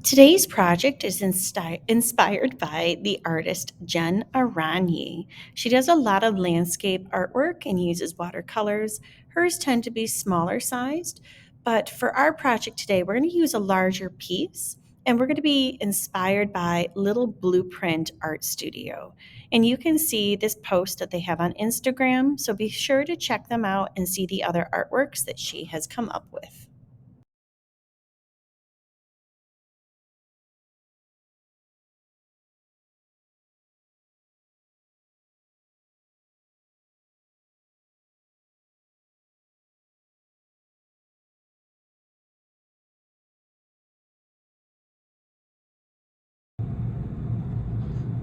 Today's project is inspired by the artist Jen Aranyi. She does a lot of landscape artwork and uses watercolors. Hers tend to be smaller sized, but for our project today, we're going to use a larger piece and we're going to be inspired by Little Blueprint Art Studio. And you can see this post that they have on Instagram, so be sure to check them out and see the other artworks that she has come up with.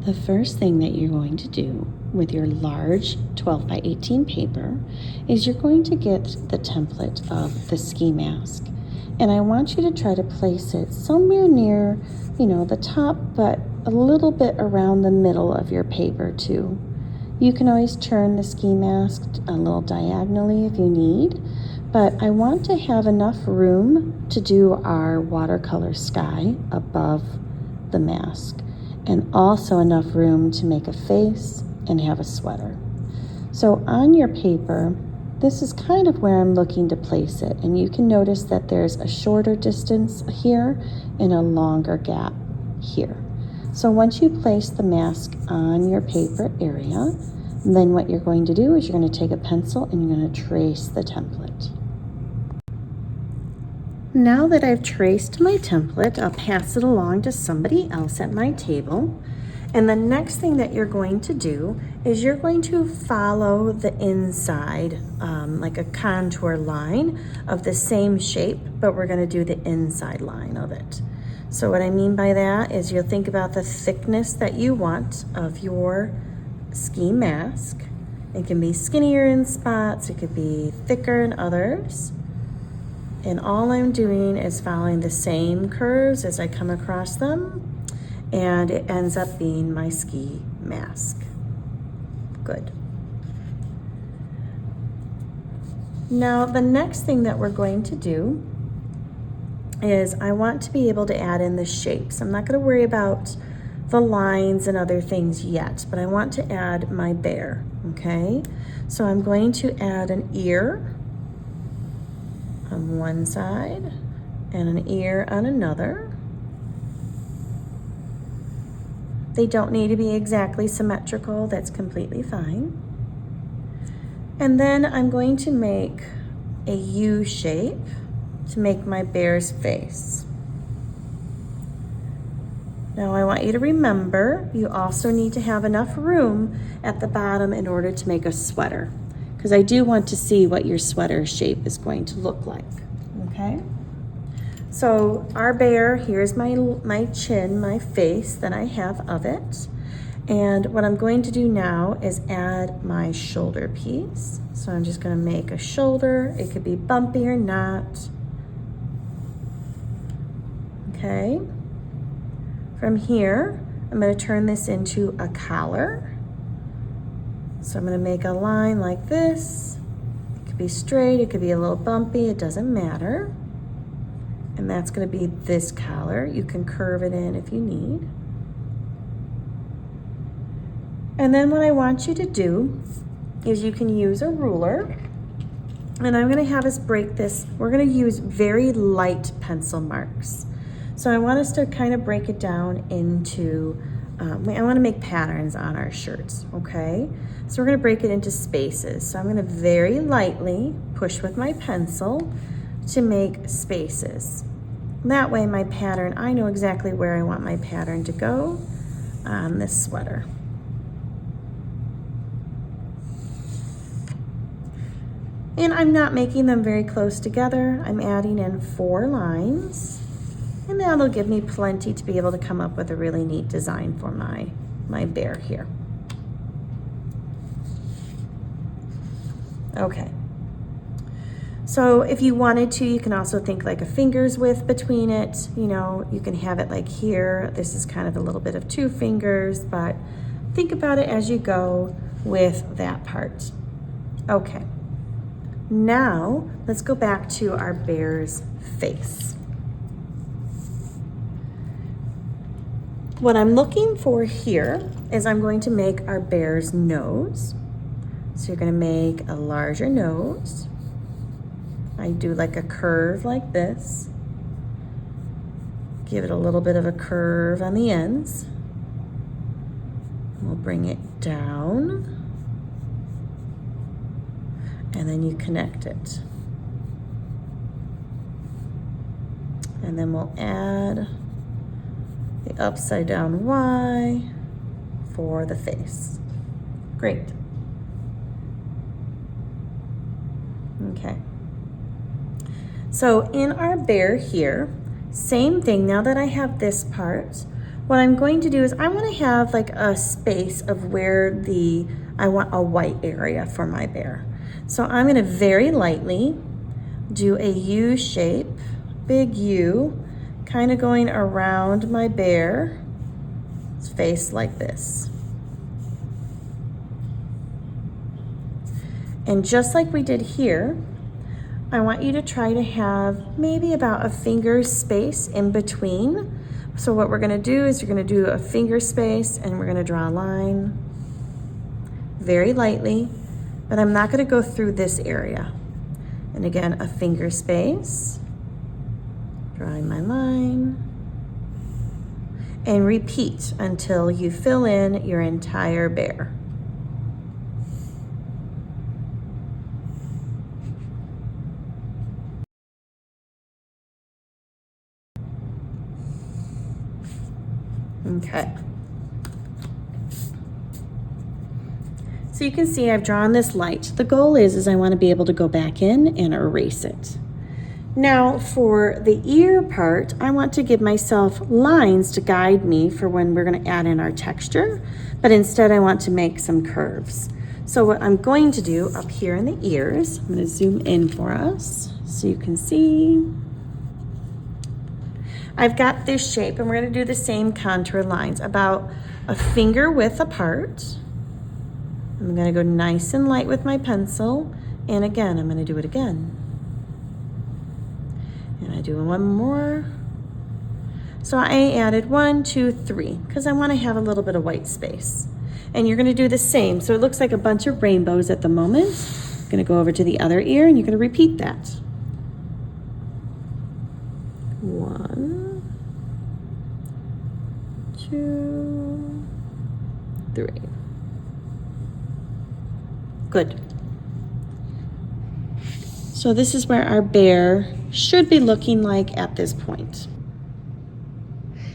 The first thing that you're going to do with your large 12 by 18 paper is you're going to get the template of the ski mask. And I want you to try to place it somewhere near, the top, but a little bit around the middle of your paper too. You can always turn the ski mask a little diagonally if you need, but I want to have enough room to do our watercolor sky above the mask, and also enough room to make a face and have a sweater. So on your paper, this is kind of where I'm looking to place it, and you can notice that there's a shorter distance here and a longer gap here. So once you place the mask on your paper area, then what you're going to do is you're going to take a pencil and you're going to trace the template. Now that I've traced my template, I'll pass it along to somebody else at my table. And the next thing that you're going to do is you're going to follow the inside, like a contour line of the same shape, but we're going to do the inside line of it. So what I mean by that is you'll think about the thickness that you want of your ski mask. It can be skinnier in spots, it could be thicker in others. And all I'm doing is following the same curves as I come across them, and it ends up being my ski mask. Good. Now, the next thing that we're going to do is I want to be able to add in the shapes. I'm not going to worry about the lines and other things yet, but I want to add my bear, okay? So I'm going to add an ear on one side and an ear on another. They don't need to be exactly symmetrical, that's completely fine. And then I'm going to make a U shape to make my bear's face. Now I want you to remember, you also need to have enough room at the bottom in order to make a sweater, because I do want to see what your sweater shape is going to look like, okay? So our bear, here's my chin, my face that I have of it. And what I'm going to do now is add my shoulder piece. So I'm just gonna make a shoulder. It could be bumpy or not. Okay. From here, I'm gonna turn this into a collar. So I'm gonna make a line like this. It could be straight, it could be a little bumpy, it doesn't matter. And that's gonna be this collar. You can curve it in if you need. And then what I want you to do is you can use a ruler, and I'm gonna have us break this. We're gonna use very light pencil marks. So I want us to kind of break it down into, I wanna make patterns on our shirts, okay? So we're gonna break it into spaces. So I'm gonna very lightly push with my pencil to make spaces. That way my pattern, I know exactly where I want my pattern to go on this sweater. And I'm not making them very close together. I'm adding in 4 lines, and that'll give me plenty to be able to come up with a really neat design for my bear here. Okay. So if you wanted to, you can also think like a finger's width between it. You can have it like here. This is kind of a little bit of 2 fingers, but think about it as you go with that part. Okay. Now, let's go back to our bear's face. what I'm looking for here is I'm going to make our bear's nose. So you're going to make a larger nose. I do like a curve like this. Give it a little bit of a curve on the ends. We'll bring it down. And then you connect it. And then we'll add the upside down Y for the face. Great. Okay. So in our bear here, same thing. Now that I have this part, what I'm going to do is I want to have like a space of where I want a white area for my bear. So I'm going to very lightly do a U shape, big U, kind of going around my bear's face like this. And just like we did here, I want you to try to have maybe about a finger space in between. So what we're gonna do is you're gonna do a finger space and we're gonna draw a line very lightly, but I'm not gonna go through this area. And again, a finger space, drawing my line, and repeat until you fill in your entire bear. Okay. So you can see I've drawn this light. The goal is I want to be able to go back in and erase it. Now for the ear part, I want to give myself lines to guide me for when we're going to add in our texture, but instead I want to make some curves. So what I'm going to do up here in the ears, I'm going to zoom in for us so you can see. I've got this shape and we're going to do the same contour lines about a finger width apart. I'm going to go nice and light with my pencil, and again I'm going to do it again. And I do one more. So I added 1, 2, 3 because I want to have a little bit of white space. And you're going to do the same. So it looks like a bunch of rainbows at the moment. I'm going to go over to the other ear and you're going to repeat that. 1, 2, 3. Good. So this is where our bear should be looking like at this point.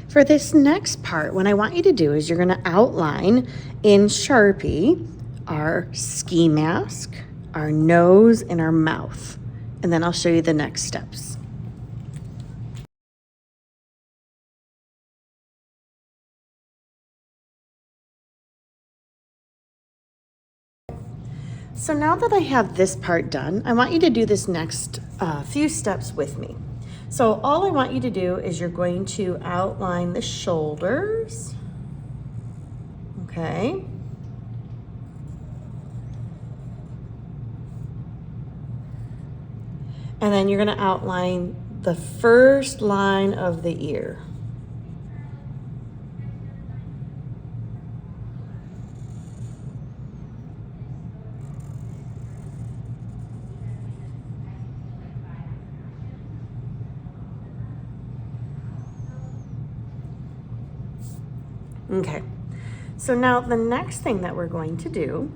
For this next part, what I want you to do is you're going to outline in Sharpie our ski mask, our nose, and our mouth. And then I'll show you the next steps. So now that I have this part done, I want you to do this next few steps with me. So all I want you to do is you're going to outline the shoulders, okay? And then you're going to outline the first line of the ear. Okay, so now the next thing that we're going to do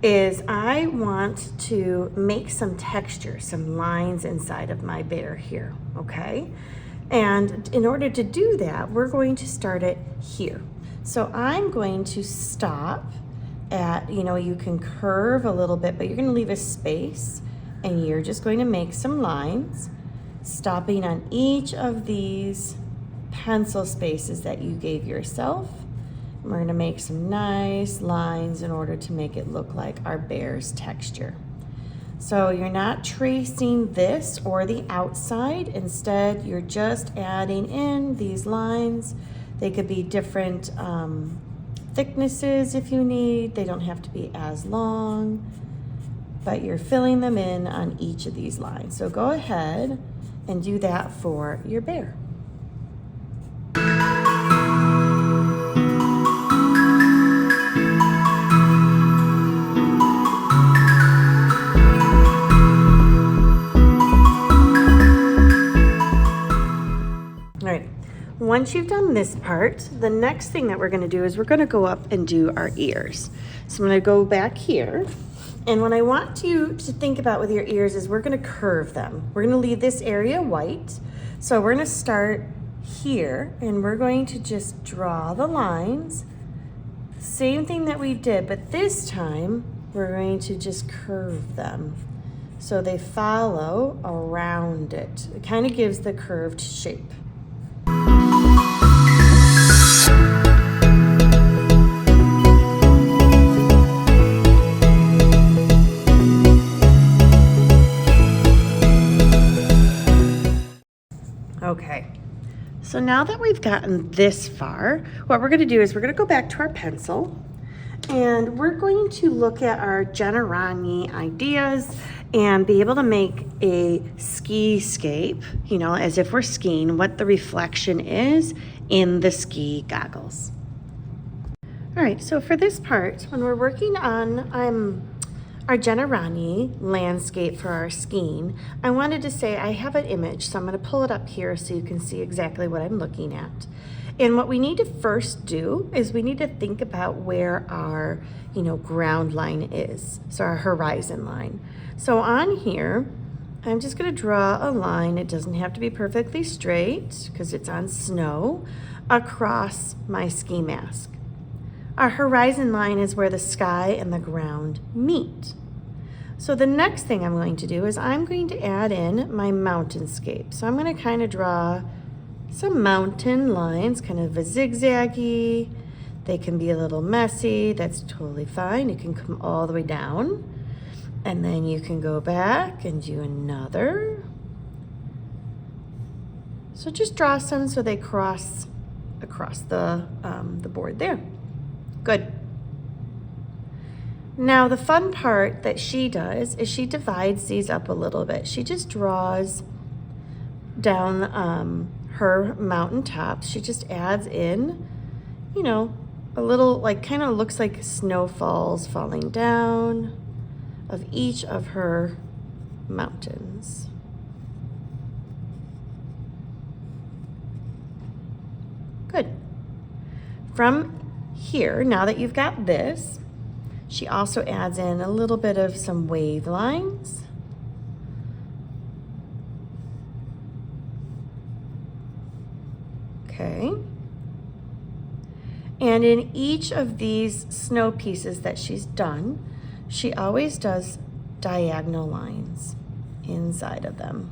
is I want to make some texture, some lines inside of my bear here, okay? And in order to do that, we're going to start it here. So I'm going to stop at, you can curve a little bit, but you're gonna leave a space and you're just going to make some lines, stopping on each of these pencil spaces that you gave yourself. We're going to make some nice lines in order to make it look like our bear's texture. So you're not tracing this or the outside. Instead, you're just adding in these lines. They could be different thicknesses if you need. They don't have to be as long, but you're filling them in on each of these lines. So go ahead and do that for your bear. All right, once you've done this part, the next thing that we're gonna do is we're gonna go up and do our ears. So I'm gonna go back here, and what I want you to think about with your ears is we're gonna curve them. We're gonna leave this area white. So we're gonna start here, and we're going to just draw the lines. Same thing that we did, but this time we're going to just curve them so they follow around it. It kind of gives the curved shape. Okay, so now that we've gotten this far, what we're gonna do is we're gonna go back to our pencil, and we're going to look at our Aranyi ideas and be able to make a ski-scape, you know, as if we're skiing, what the reflection is in the ski goggles. All right, so for this part, when we're working on our Aranyi landscape for our skiing, I wanted to say I have an image, so I'm going to pull it up here so you can see exactly what I'm looking at. And what we need to first do is we need to think about where our, ground line is, so our horizon line. So on here, I'm just going to draw a line. It doesn't have to be perfectly straight because it's on snow, across my ski mask. Our horizon line is where the sky and the ground meet. So the next thing I'm going to do is I'm going to add in my mountainscape. So I'm going to kind of draw some mountain lines, kind of a zigzaggy. They can be a little messy. That's totally fine. You can come all the way down, and then you can go back and do another. So just draw some so they cross across the board there. Good. Now the fun part that she does is she divides these up a little bit. She just draws down her mountaintops. She just adds in, a little, like, kind of looks like snowfalls falling down of each of her mountains. Good. From here, now that you've got this, she also adds in a little bit of some wave lines. Okay. And in each of these snow pieces that she's done, she always does diagonal lines inside of them.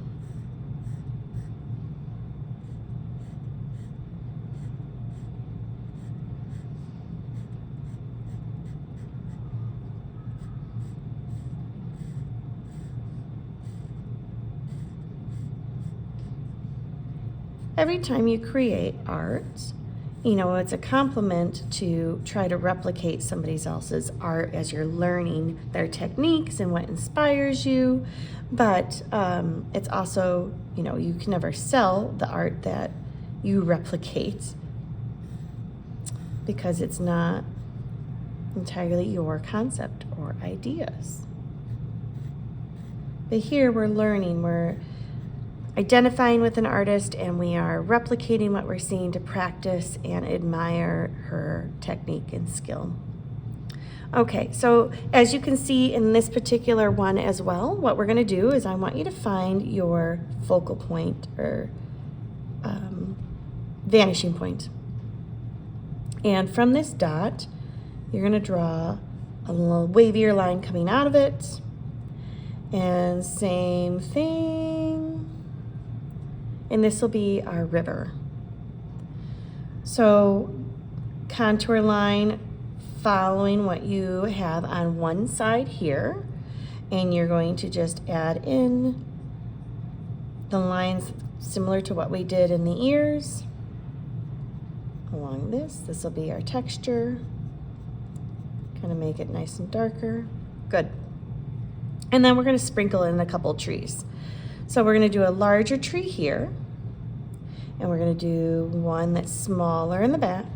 Every time you create art, it's a compliment to try to replicate somebody else's art as you're learning their techniques and what inspires you. But it's also, you can never sell the art that you replicate because it's not entirely your concept or ideas. But here we're learning, we're identifying with an artist, and we are replicating what we're seeing to practice and admire her technique and skill. Okay, so as you can see in this particular one as well, what we're going to do is I want you to find your focal point or vanishing point. And from this dot, you're going to draw a little wavier line coming out of it. And same thing. And this will be our river. So contour line following what you have on one side here, and you're going to just add in the lines similar to what we did in the ears along this. This will be our texture. Kind of make it nice and darker. Good. And then we're going to sprinkle in a couple trees. So we're going to do a larger tree here, and we're going to do one that's smaller in the back,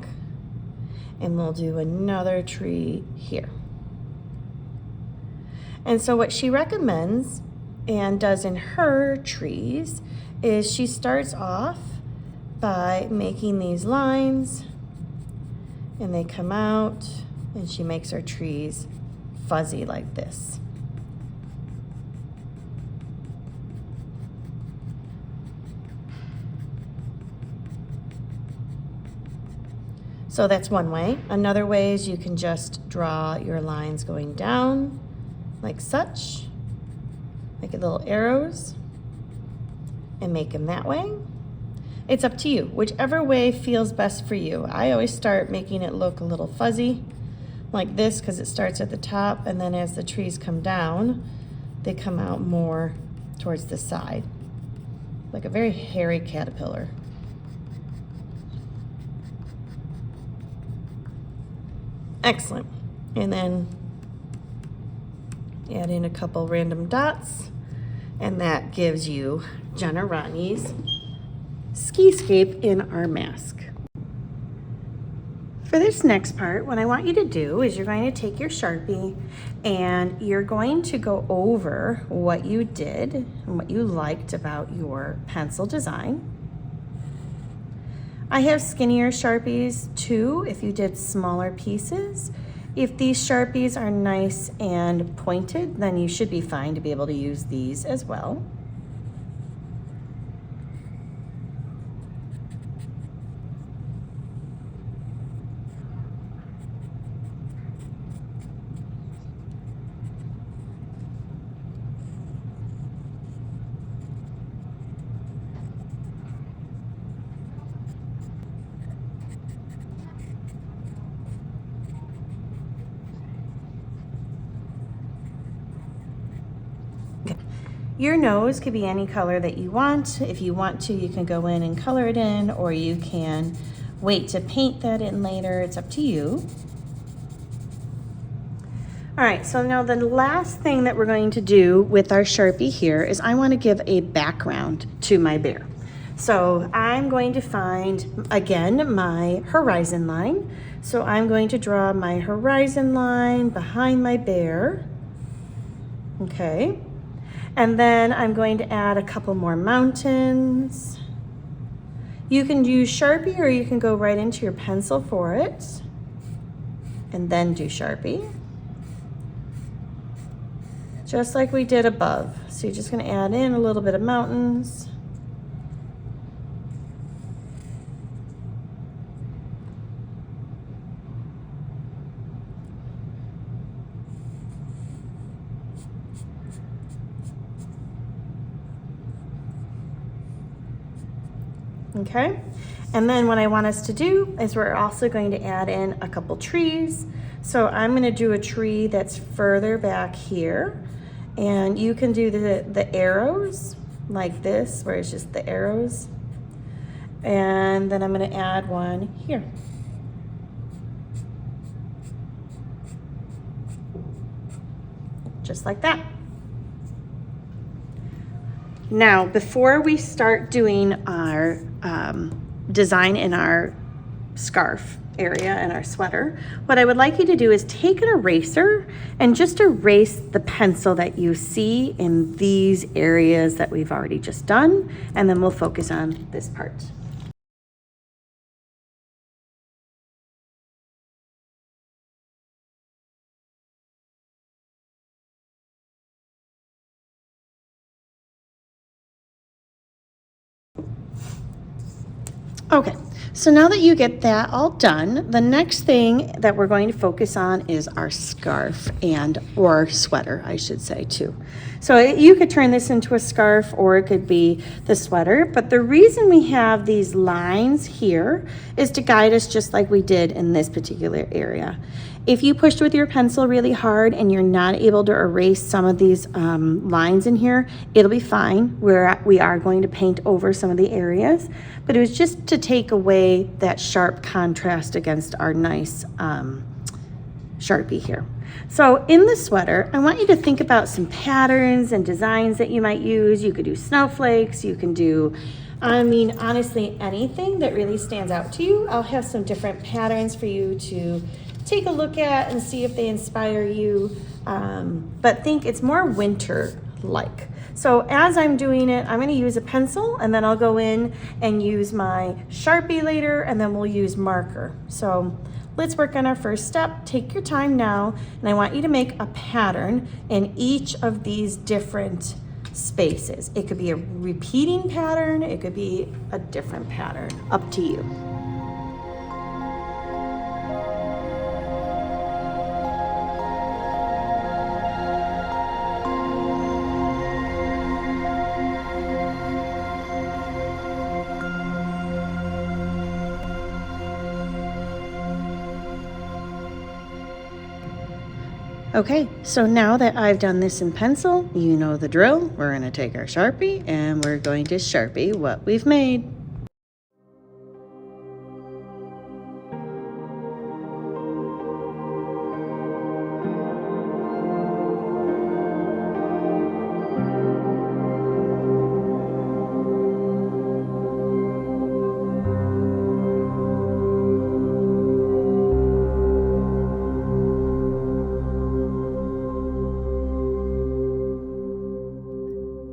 and we'll do another tree here. And so what she recommends and does in her trees is she starts off by making these lines, and they come out, and she makes our trees fuzzy like this. So that's one way. Another way is you can just draw your lines going down like such, make it little arrows, and make them that way. It's up to you, whichever way feels best for you. I always start making it look a little fuzzy like this because it starts at the top, and then as the trees come down, they come out more towards the side, like a very hairy caterpillar. Excellent. And then add in a couple random dots, and that gives you Jenna Aranyi's skiscape in our mask. For this next part, what I want you to do is you're going to take your Sharpie and you're going to go over what you did and what you liked about your pencil design. I have skinnier Sharpies too if you did smaller pieces. If these Sharpies are nice and pointed, then you should be fine to be able to use these as well. Your nose could be any color that you want. If you want to, you can go in and color it in, or you can wait to paint that in later. It's up to you. All right, so now the last thing that we're going to do with our Sharpie here is I want to give a background to my bear. So I'm going to find, again, my horizon line. So I'm going to draw my horizon line behind my bear. Okay. And then I'm going to add a couple more mountains. You can use Sharpie or you can go right into your pencil for it and then do Sharpie. Just like we did above. So you're just gonna add in a little bit of mountains. Okay, and then what I want us to do is we're also going to add in a couple trees. So I'm going to do a tree that's further back here, and you can do the arrows like this, where it's just the arrows, and then I'm going to add one here. Just like that. Now, before we start doing our design in our scarf area and our sweater, what I would like you to do is take an eraser and just erase the pencil that you see in these areas that we've already just done, and then we'll focus on this part. Okay, so now that you get that all done, the next thing that we're going to focus on is our scarf or sweater, I should say too. So you could turn this into a scarf or it could be the sweater, but the reason we have these lines here is to guide us just like we did in this particular area. If you pushed with your pencil really hard and you're not able to erase some of these lines in here, it'll be fine. We are going to paint over some of the areas, but it was just to take away that sharp contrast against our nice Sharpie here. So in the sweater, I want you to think about some patterns and designs that you might use. You could do snowflakes, you can do, I mean, honestly, anything that really stands out to you. I'll have some different patterns for you to take a look at and see if they inspire you. But think it's more winter like. So as I'm doing it, I'm going to use a pencil, and then I'll go in and use my Sharpie later, and then we'll use marker. So let's work on our first step. Take your time now, and I want you to make a pattern in each of these different spaces. It could be a repeating pattern, it could be a different pattern, up to you. Okay, so now that I've done this in pencil, you know the drill. We're going to take our Sharpie and we're going to Sharpie what we've made.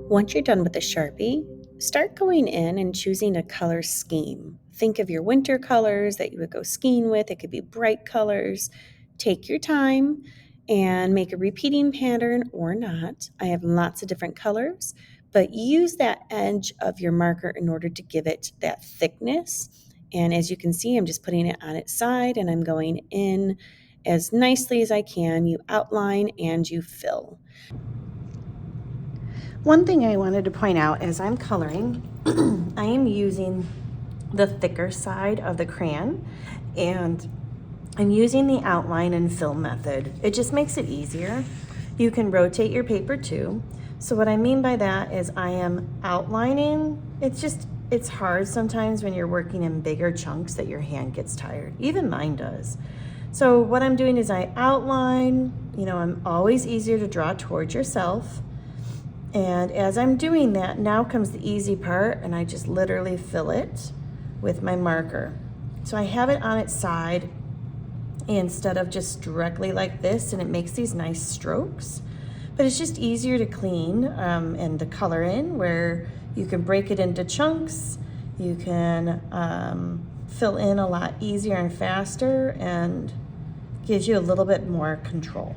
Once you're done with the Sharpie, start going in and choosing a color scheme. Think of your winter colors that you would go skiing with. It could be bright colors. Take your time and make a repeating pattern or not. I have lots of different colors, but use that edge of your marker in order to give it that thickness. And as you can see, I'm just putting it on its side and I'm going in as nicely as I can. You outline and you fill. One thing I wanted to point out as I'm coloring, I am using the thicker side of the crayon, and I'm using the outline and fill method. It just makes it easier. You can rotate your paper too. So what I mean by that is I am outlining. It's hard sometimes when you're working in bigger chunks that your hand gets tired. Even mine does. So what I'm doing is I outline, I'm always easier to draw towards yourself. And as I'm doing that, now comes the easy part, and I just literally fill it with my marker. So I have it on its side instead of just directly like this, and it makes these nice strokes. But it's just easier to clean and to color in, where you can break it into chunks, you can fill in a lot easier and faster, and gives you a little bit more control.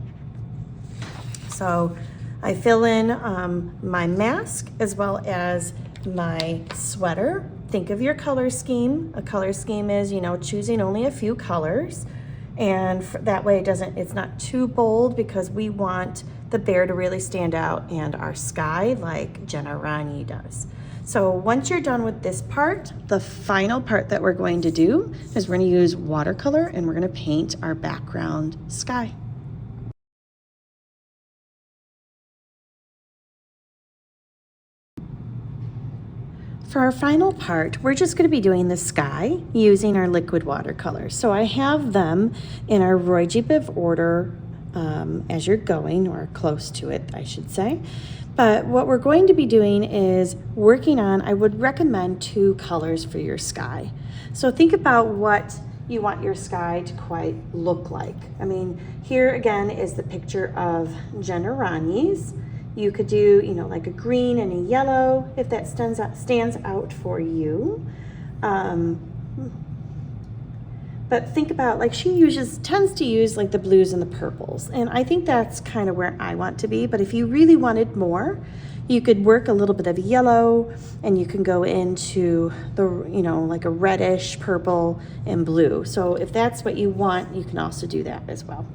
So I fill in my mask as well as my sweater. Think of your color scheme. A color scheme is, choosing only a few colors, and that way it's not too bold, because we want the bear to really stand out and our sky like Aranyi does. So once you're done with this part, the final part that we're going to do is we're going to use watercolor and we're going to paint our background sky. For our final part, we're just going to be doing the sky using our liquid watercolors. So I have them in our Roy G. Biv order as you're going, or close to it, I should say. But what we're going to be doing is working on, I would recommend 2 colors for your sky. So think about what you want your sky to quite look like. I mean, here again is the picture of Aranyi's. You could do, like a green and a yellow if that stands out for you. But think about, like, she tends to use like the blues and the purples. And I think that's kind of where I want to be. But if you really wanted more, you could work a little bit of yellow, and you can go into the, like a reddish purple and blue. So if that's what you want, you can also do that as well.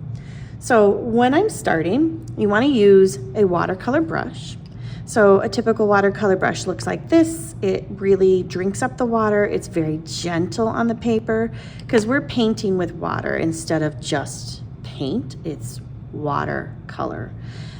So when I'm starting, you want to use a watercolor brush. So a typical watercolor brush looks like this. It really drinks up the water. It's very gentle on the paper, because we're painting with water instead of just paint. It's watercolor.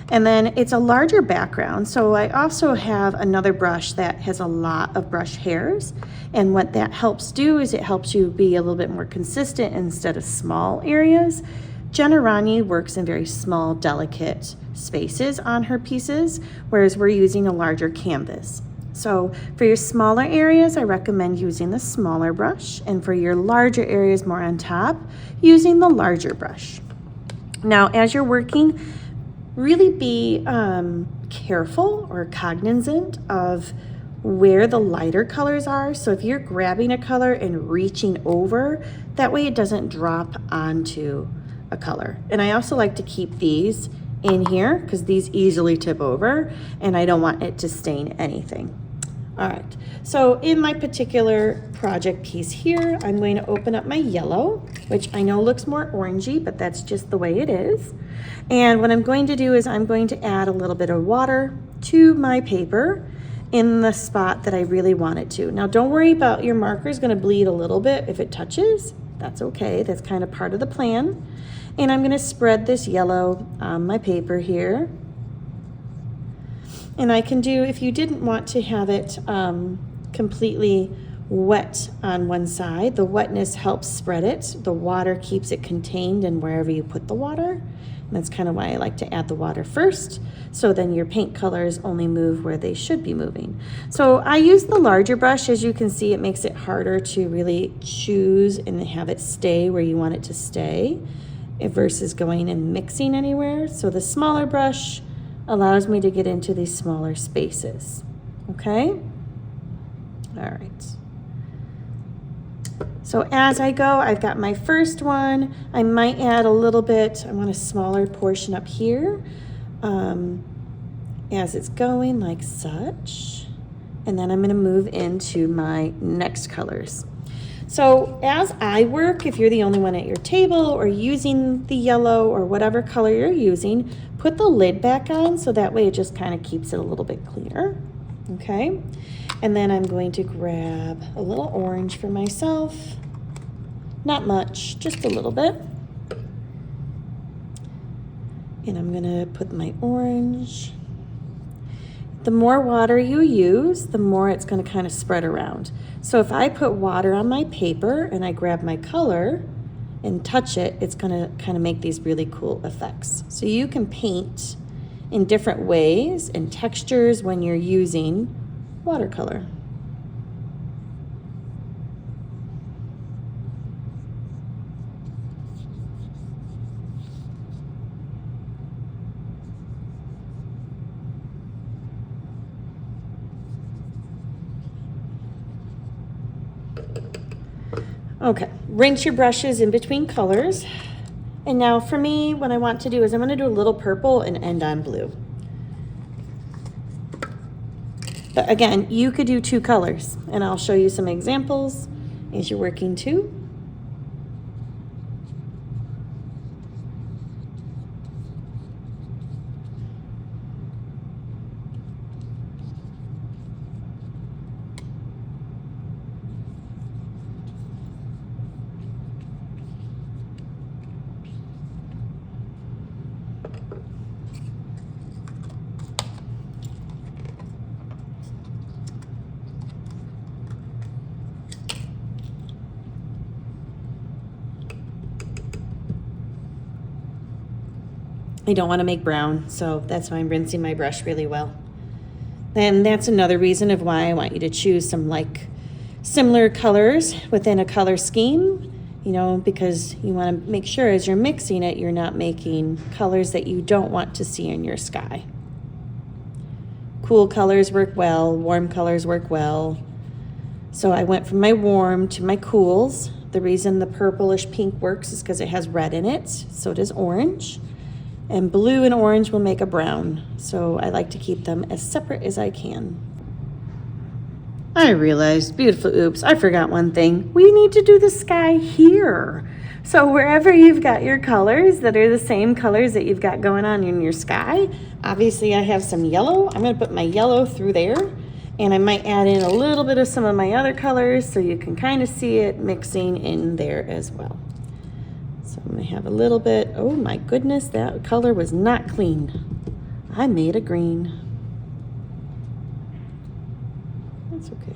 And then it's a larger background. So I also have another brush that has a lot of brush hairs. And what that helps do is it helps you be a little bit more consistent instead of small areas. Aranyi works in very small, delicate spaces on her pieces, whereas we're using a larger canvas. So for your smaller areas, I recommend using the smaller brush, and for your larger areas more on top, using the larger brush. Now, as you're working, really be careful or cognizant of where the lighter colors are. So if you're grabbing a color and reaching over, that way it doesn't drop onto a color. And I also like to keep these in here because these easily tip over and I don't want it to stain anything. All right, so in my particular project piece here, I'm going to open up my yellow, which I know looks more orangey, but that's just the way it is. And what I'm going to do is I'm going to add a little bit of water to my paper in the spot that I really want it to. Now don't worry about your marker is going to bleed a little bit if it touches. That's okay, that's kind of part of the plan. And I'm going to spread this yellow on my paper here. And I can do, if you didn't want to have it completely wet on one side, the wetness helps spread it. The water keeps it contained in wherever you put the water. And that's kind of why I like to add the water first, so then your paint colors only move where they should be moving. So I use the larger brush. As you can see, it makes it harder to really choose and have it stay where you want it to stay versus going and mixing anywhere. So the smaller brush allows me to get into these smaller spaces, okay? All right. So as I go, I've got my first one. I might add a little bit, I want a smaller portion up here as it's going like such. And then I'm gonna move into my next colors. So as I work, if you're the only one at your table or using the yellow or whatever color you're using, put the lid back on so that way it just kind of keeps it a little bit cleaner, okay? And then I'm going to grab a little orange for myself. Not much, just a little bit. And I'm gonna put my orange. The more water you use, the more it's gonna kind of spread around. So if I put water on my paper and I grab my color and touch it, it's gonna kind of make these really cool effects. So you can paint in different ways and textures when you're using watercolor. Okay, rinse your brushes in between colors. And now for me, what I want to do is I'm gonna do a little purple and end on blue. But again, you could do two colors and I'll show you some examples as you're working too. I don't want to make brown, so that's why I'm rinsing my brush really well. And that's another reason of why I want you to choose some like similar colors within a color scheme, you know, because you want to make sure as you're mixing it, you're not making colors that you don't want to see in your sky. Cool colors work well, warm colors work well. So I went from my warm to my cools. The reason the purplish pink works is because it has red in it, so does orange. And blue and orange will make a brown. So I like to keep them as separate as I can. I realized, beautiful, oops, I forgot one thing. We need to do the sky here. So wherever you've got your colors that are the same colors that you've got going on in your sky, obviously I have some yellow. I'm gonna put my yellow through there, and I might add in a little bit of some of my other colors so you can kind of see it mixing in there as well. So I'm gonna have a little bit, oh my goodness, that color was not clean. I made a green. That's okay.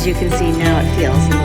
you can see now, it feels